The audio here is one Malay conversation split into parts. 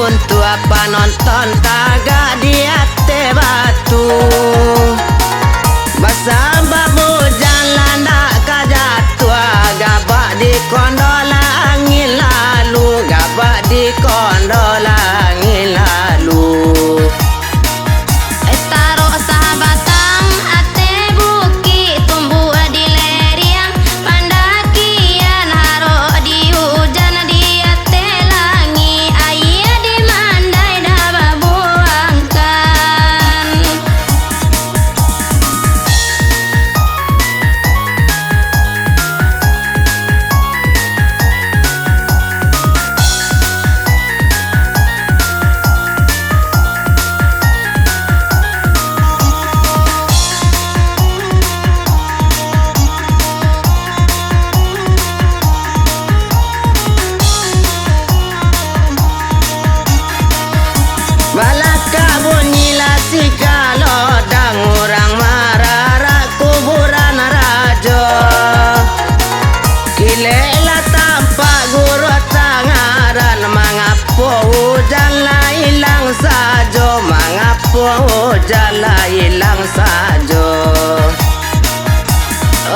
guntu apa nonton tagak di ate batu. Basabab hujan landak kajatu, gabak di kondol angin lalu, gabak di kondol angin lalu. Taruh sahabatang ate bukit, tumbuh di leriang pandakian, haro di hujan di ate langi, ayah di mandai dah babuangkan. Balaka bunyilah si kalodang, orang marara kuburan rajo. Kilela tampak guru tangaran, mengapu hujan lah hilang sajo, mengapu hujan lah hilang sajo.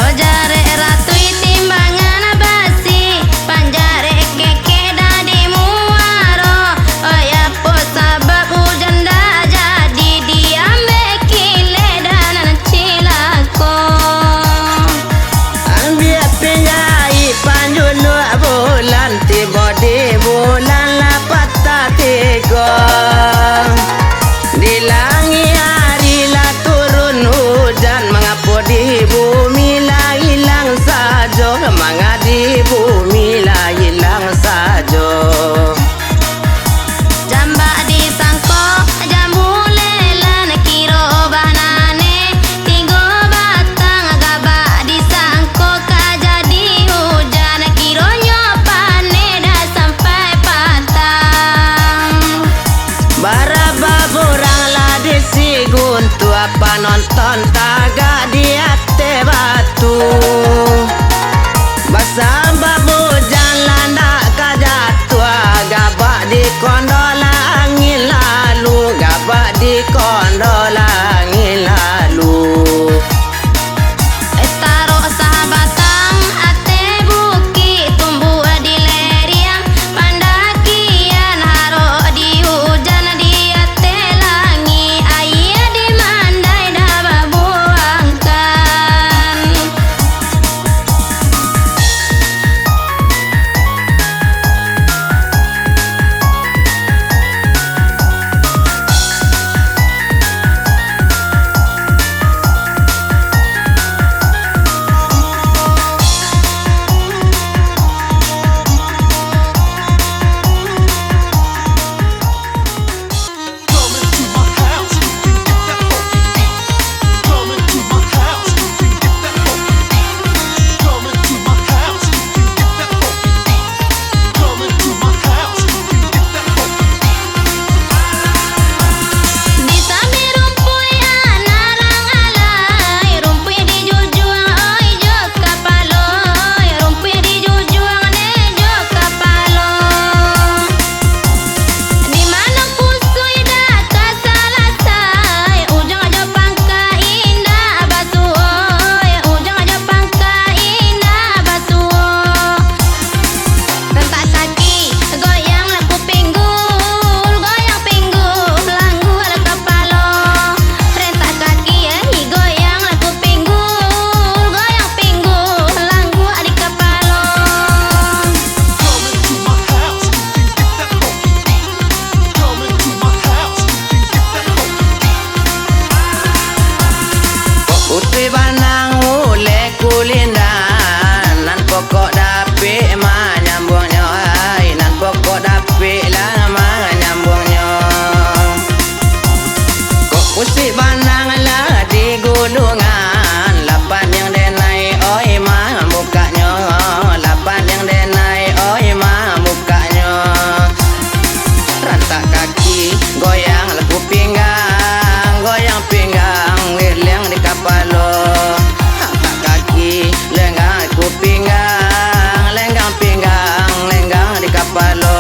Oh jare ratui timbangan basi, panjare keke dah di muaro. Oh ya po sabab hujan dah jadi, diambe kile dan cilako. Ambil pinjai panjun 2 bulan, tiba di bulan lah patah 3. Di langit hari lah turun hujan, mengapa di bumi lah hilang sajo, mengapa di bumi lah hilang sajo. Jambak disangko jambu lelan, kiro banane 3 batang, gabak disangko kajadi hujan, kironyo pane dah sampai patang. Baraba borang lah di si guntu, apa nonton tagak di ate batu. Basabab hujan landak kajatu, gabak di kondol angin lalu, gabak di kondol angin lalu. Taruh sahabatang ate bukit, tumbuh di leriang pandakian, haro di hujan di ate langi, ayah di mandai dah babuangkan. Putri banang ule kulindan, nan pokok dapik ma nyambungnya, hai nan pokok dapik lah ma nyambungnya. Kok pusik banang lah di gulungan, lapan yang denai oi ma mukanya, lapan yang denai oi ma mukanya. Rantak kaki goyang lagu pinggang, goyang pinggang leleng di kapalo. Angkat kaki lenggang aku pinggang, lenggang pinggang lenggang di kapalo.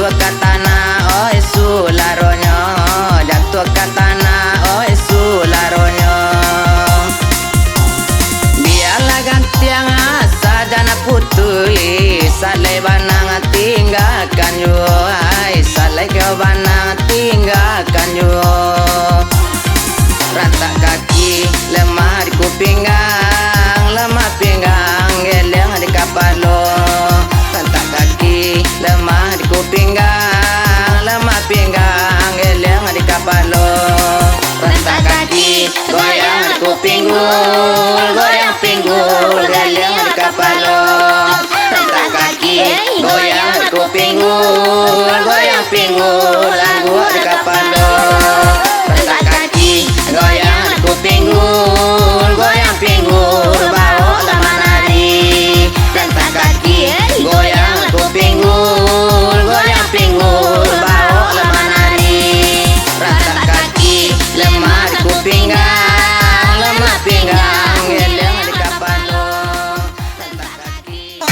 jatuh ke tanah, oi sularonyo, jatuh ke tanah, oi sularonyo. Biarlah gantiang sajana putui, salai banang tinggalkan yo, ai salai kau banang tinggalkan yo. Rantak kaki lemah di kupinggang, lemah pinggang geleng di kapalo. Rantak kaki lemah di kupinggang, lemah pinggang geleng di kapalo. Rantak kaki goyang di kupinggul, goyang pinggul geleng di kapalo. Rantak kaki goyang di kupinggul, goyang pinggul lagu di kapalo. Rantak kaki goyang di kupinggul, goyang pinggul bawa lama nari. Rantak kaki goyang di kupinggul, goyang pinggul bawa lama nari. Rantak kaki lemah di kupinggang, lemah pinggang geleng di kapalo. Rantak kaki.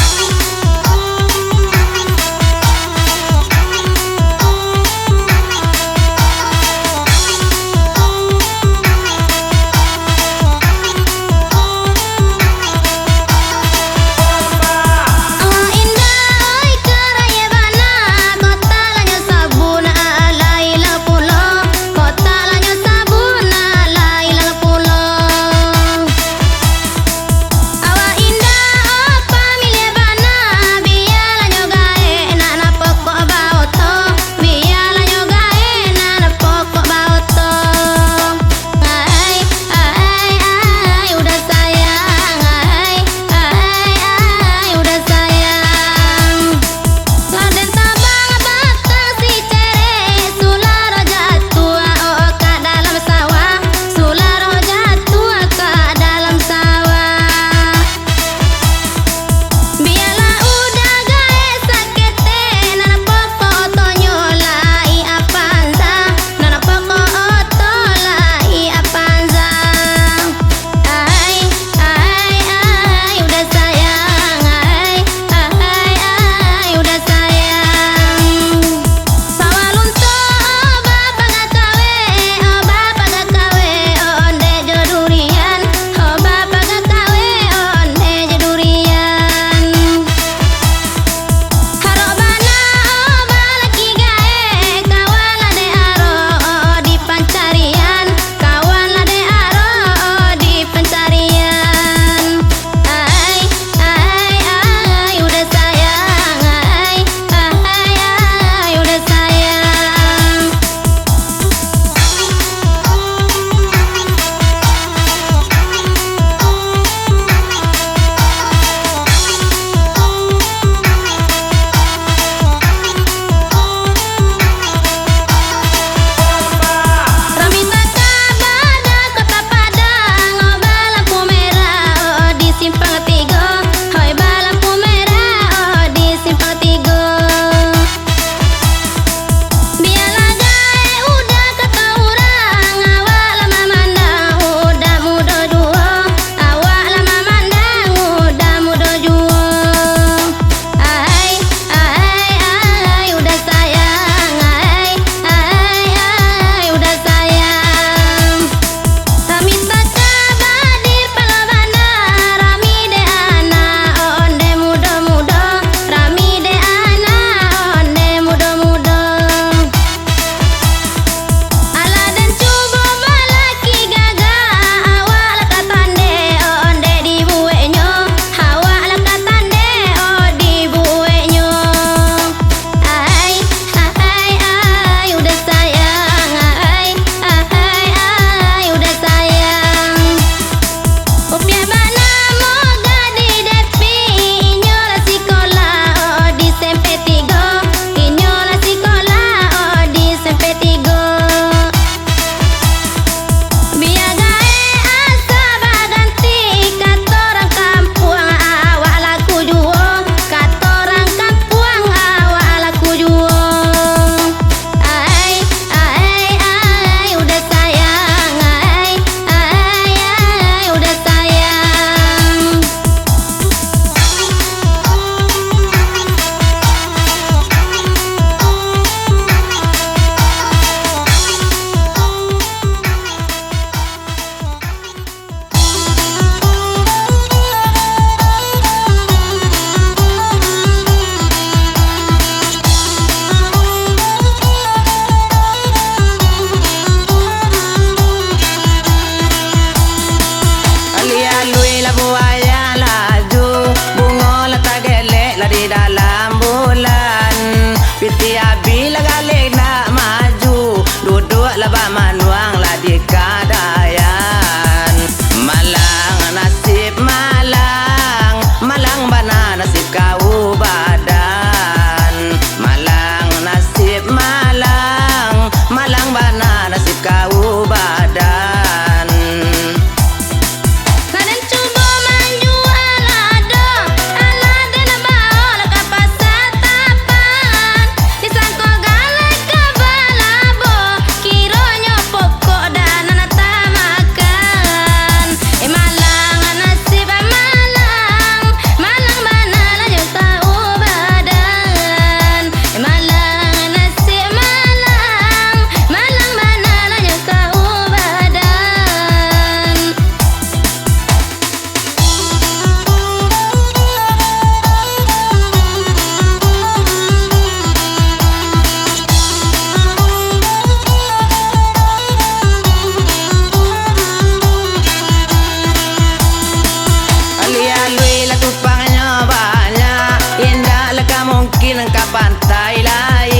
pantai lai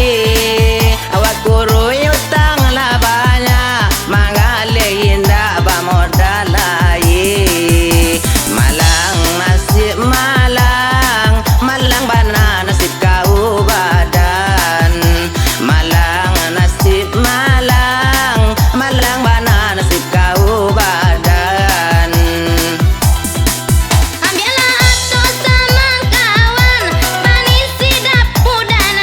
awak kurui utang labanya mangali indah bamodal lai malang nasib malang malang bana nasib kau badan malang nasib malang malang bana nasib kau badan. Ambillah atau sama kawan, panisi dapu dan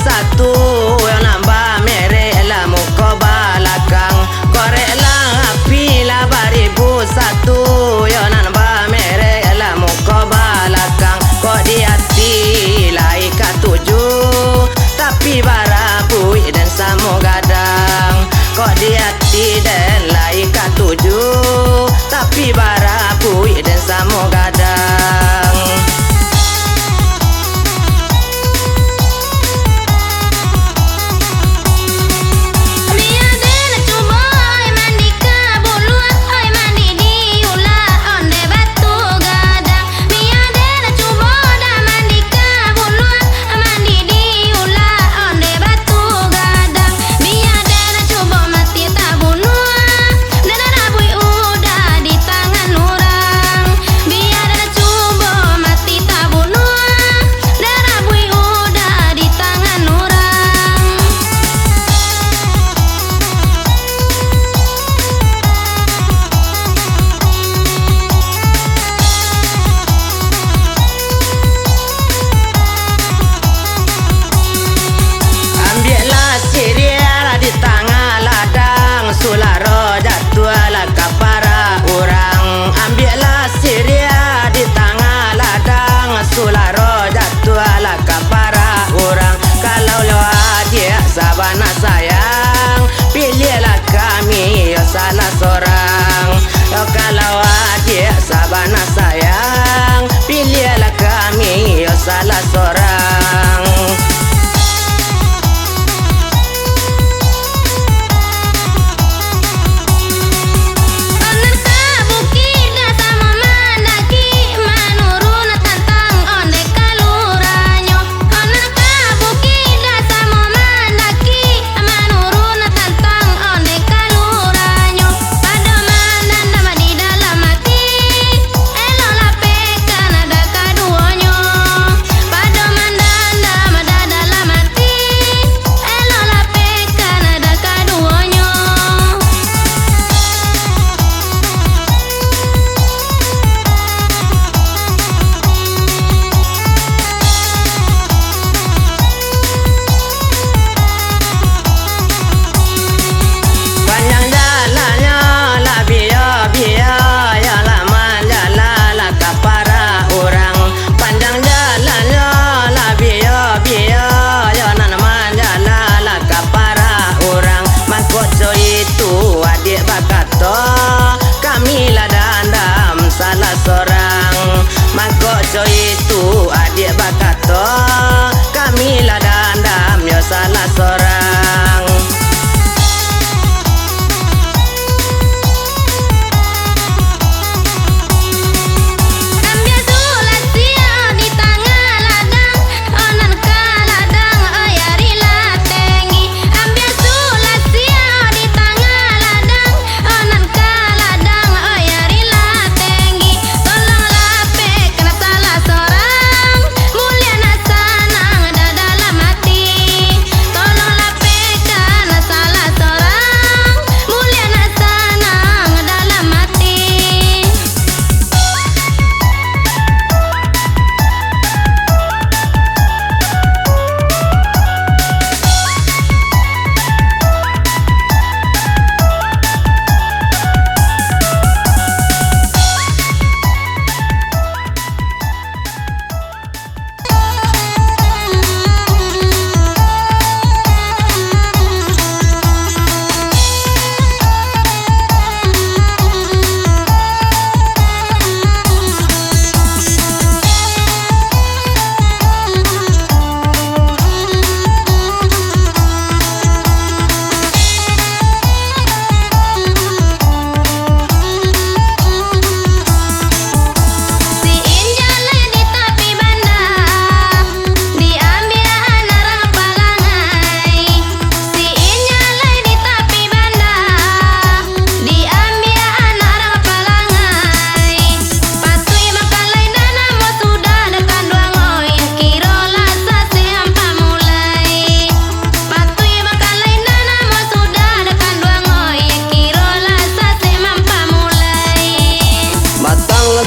satu yang nambah merek lah muka balakang. Korek lah api lah baribu satu yang nambah merek lah muka balakang. Kok di hati lah ikat tujuh tapi barapui dan samo gadang. Kok di hati dan lah ikat tujuh tapi barapui dan samo gadang. Sabana sayang, pilihlah kami ya salah seorang. Kalau adik sabana sayang, pilihlah kami ya salah seorang. Itu adik bakato kami lah dandam ya salah seorang.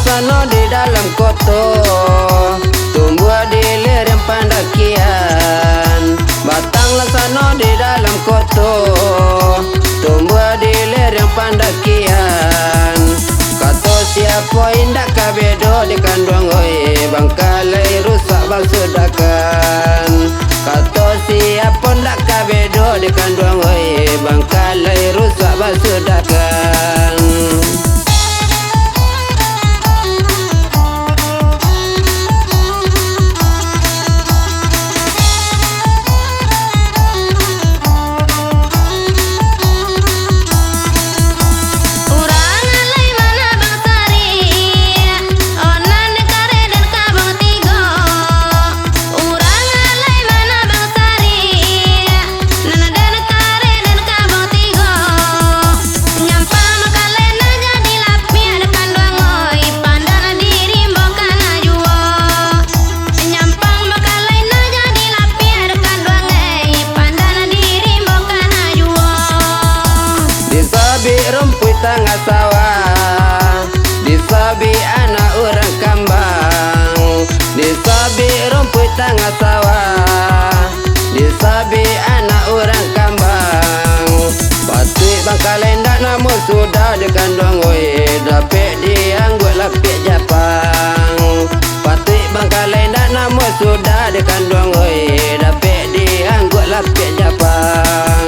Sana di dalam koto tumbuh di lereng pendakian. pendakian. Kata siapa indak kabedo di kandung oi, bangkalai rusak bang sudakan. Kata siapa ndak kabedo di kandung oi, bangkalai rusak bang sudakan. Rumput tengah sawah, disabi anak orang kambang. Disabi rumput tengah sawah, disabi anak orang kambang. Patut bangkalai ndak namun sudah dikandung oi, dapet dianggut lapik Japang. Patut bangkalai ndak namun sudah dikandung oi, dapet dianggut lapik Japang.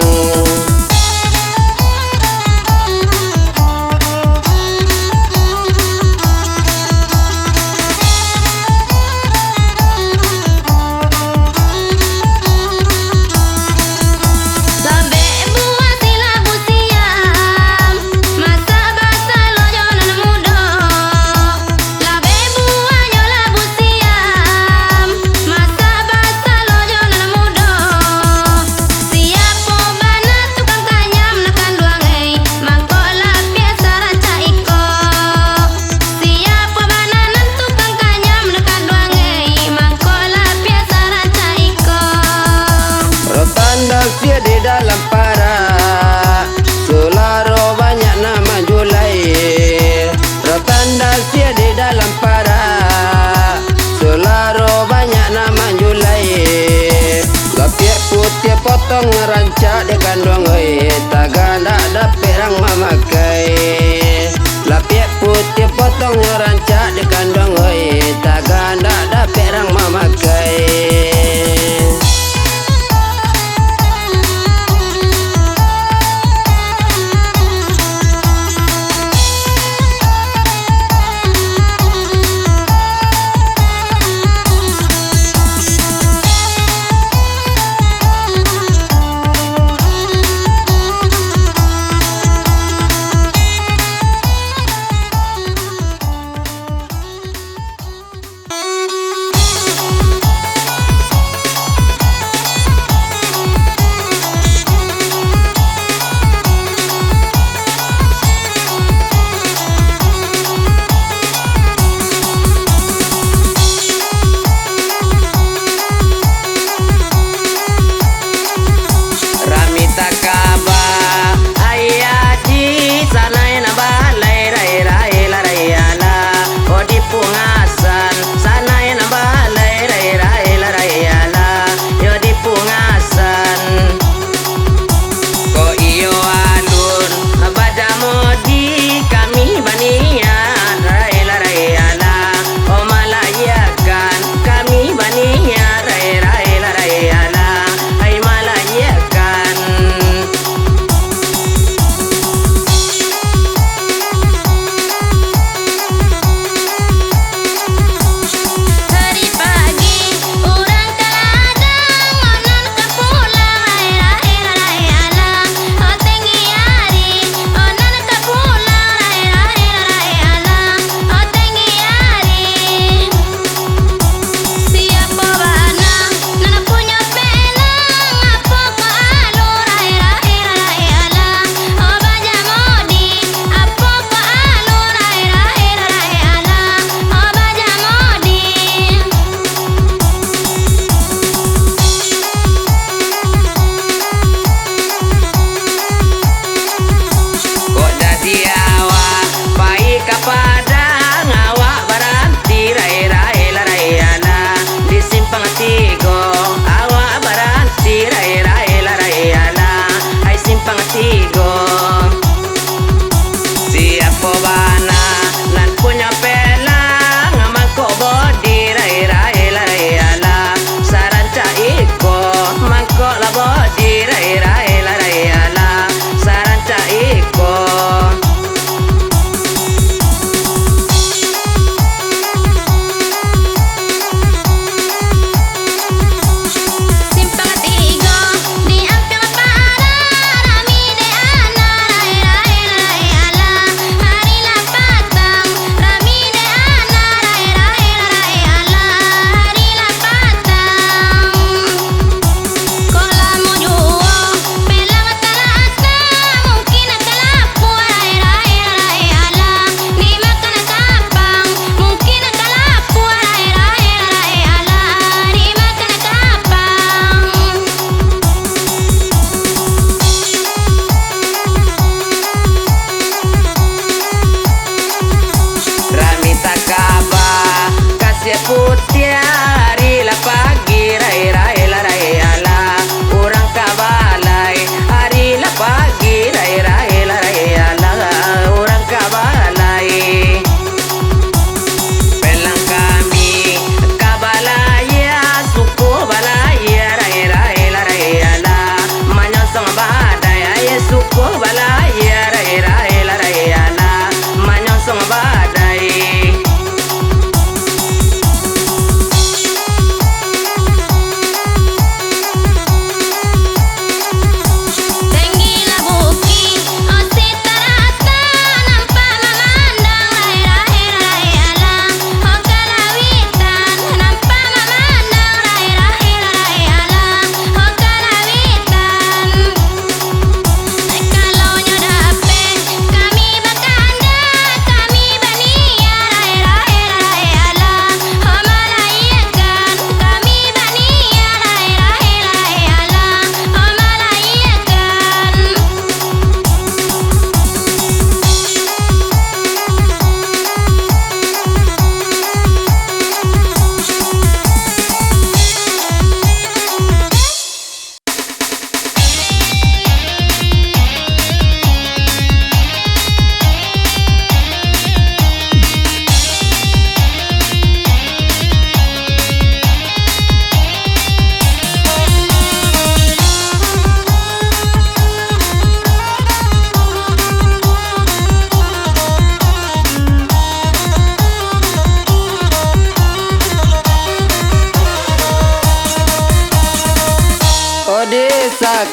Sia di dalam para Sularo banyak nama julai. Rotanda sia di dalam para Sularo banyak nama julai. Lapiak putih potong rancak di kandung oi, tagana dapet rang mamakai. Lapiak putih potong rancak di kandung oi, tagana dapet rang mamakai.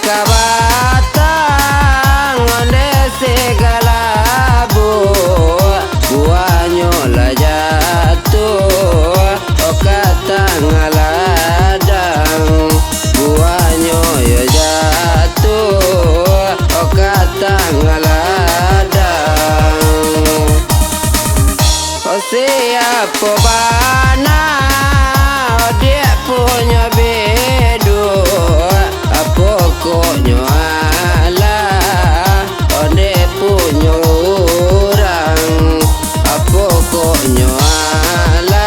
kabatang onde segala buahnya lah jatuh kata ngaladang buahnya ya jatuh kata ngaladang siapa bana dia punya bedu pokoknya Allah dia punya orang pokoknya Allah